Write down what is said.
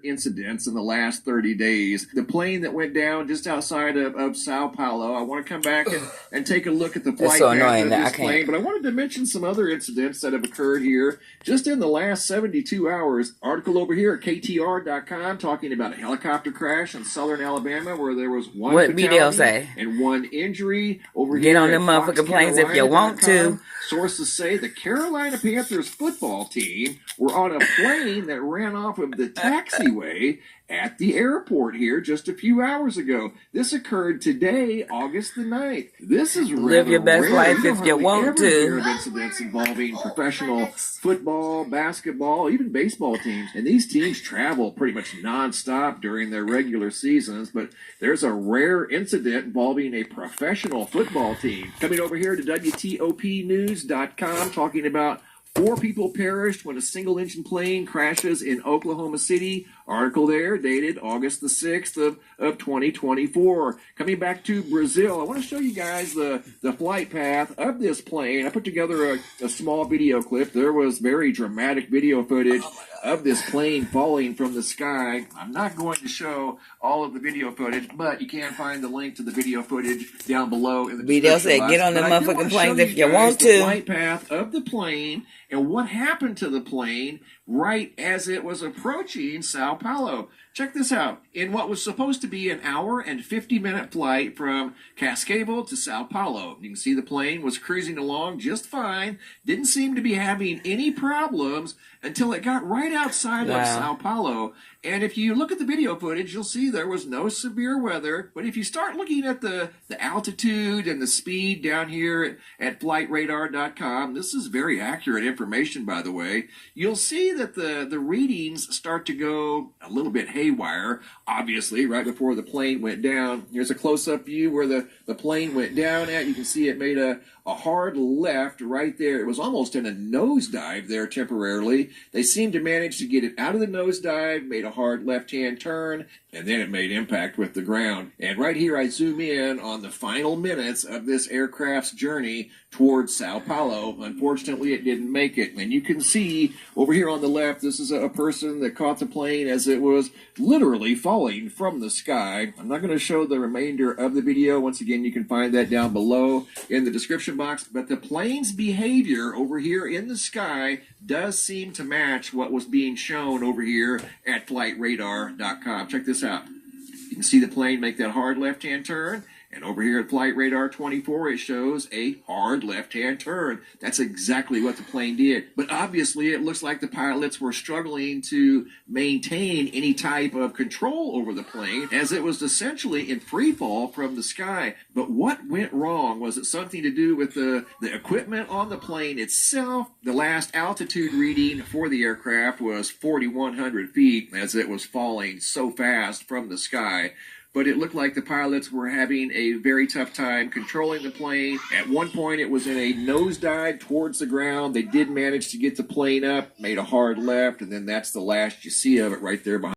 incidents in the last 30 days. The plane that went down just outside of Sao Paulo. I want to come back and take a look at the flight path of this plane, but I wanted to mention some other incidents that have occurred here just in the last 72 hours. Article over here at KTR.com talking about a helicopter crash in southern Alabama where there was one fatality and one injury. Over here, get on them motherfucking planes if you want to. Sources say the Carolina Panthers football team were on a plane that ran off of the taxiway at the airport here just a few hours ago. This occurred today, August the 9th. This is live your best life if you want to. Hear of incidents involving professional football, basketball, even baseball teams. And these teams travel pretty much nonstop during their regular seasons, but there's a rare incident involving a professional football team. Coming over here to WTOPnews.com talking about 4 people perished when a single-engine plane crashes in Oklahoma City. Article there, dated August the 6th of 2024. Coming back to Brazil, I want to show you guys the flight path of this plane. I put together a small video clip. There was very dramatic video footage of this plane falling from the sky. I'm not going to show all of the video footage, but you can find the link to the video footage down below in the description said, box. get on the motherfucking planes if you want to. The flight path of the plane and what happened to the plane right as it was approaching Sao Paulo. Check this out. In what was supposed to be an hour and 50-minute flight from Cascavel to Sao Paulo, you can see the plane was cruising along just fine, didn't seem to be having any problems until it got right outside of Sao Paulo. And if you look at the video footage, you'll see there was no severe weather. But if you start looking at the altitude and the speed down here at flightradar.com, this is very accurate information, by the way, you'll see that the readings start to go a little bit haywire, obviously, right before the plane went down. Here's a close-up view where the plane went down at. You can see it made a hard left right there. It was almost in a nosedive there temporarily. They seemed to manage to get it out of the nosedive, made a hard left-hand turn, and then it made impact with the ground. And right here I zoom in on the final minutes of this aircraft's journey towards Sao Paulo. Unfortunately, it didn't make it. And you can see over here on the left, this is a person that caught the plane as it was literally falling from the sky. I'm not going to show the remainder of the video. Once again, you can find that down below in the description box. But the plane's behavior over here in the sky does seem to match what was being shown over here at flightradar.com. Check this out. You can see the plane make that hard left-hand turn. And over here at Flight Radar 24, it shows a hard left-hand turn. That's exactly what the plane did. But obviously, it looks like the pilots were struggling to maintain any type of control over the plane as it was essentially in free fall from the sky. But what went wrong? Was it something to do with the equipment on the plane itself? The last altitude reading for the aircraft was 4,100 feet as it was falling so fast from the sky. But it looked like the pilots were having a very tough time controlling the plane. At one point, it was in a nosedive towards the ground. They did manage to get the plane up, made a hard left, and then that's the last you see of it right there behind.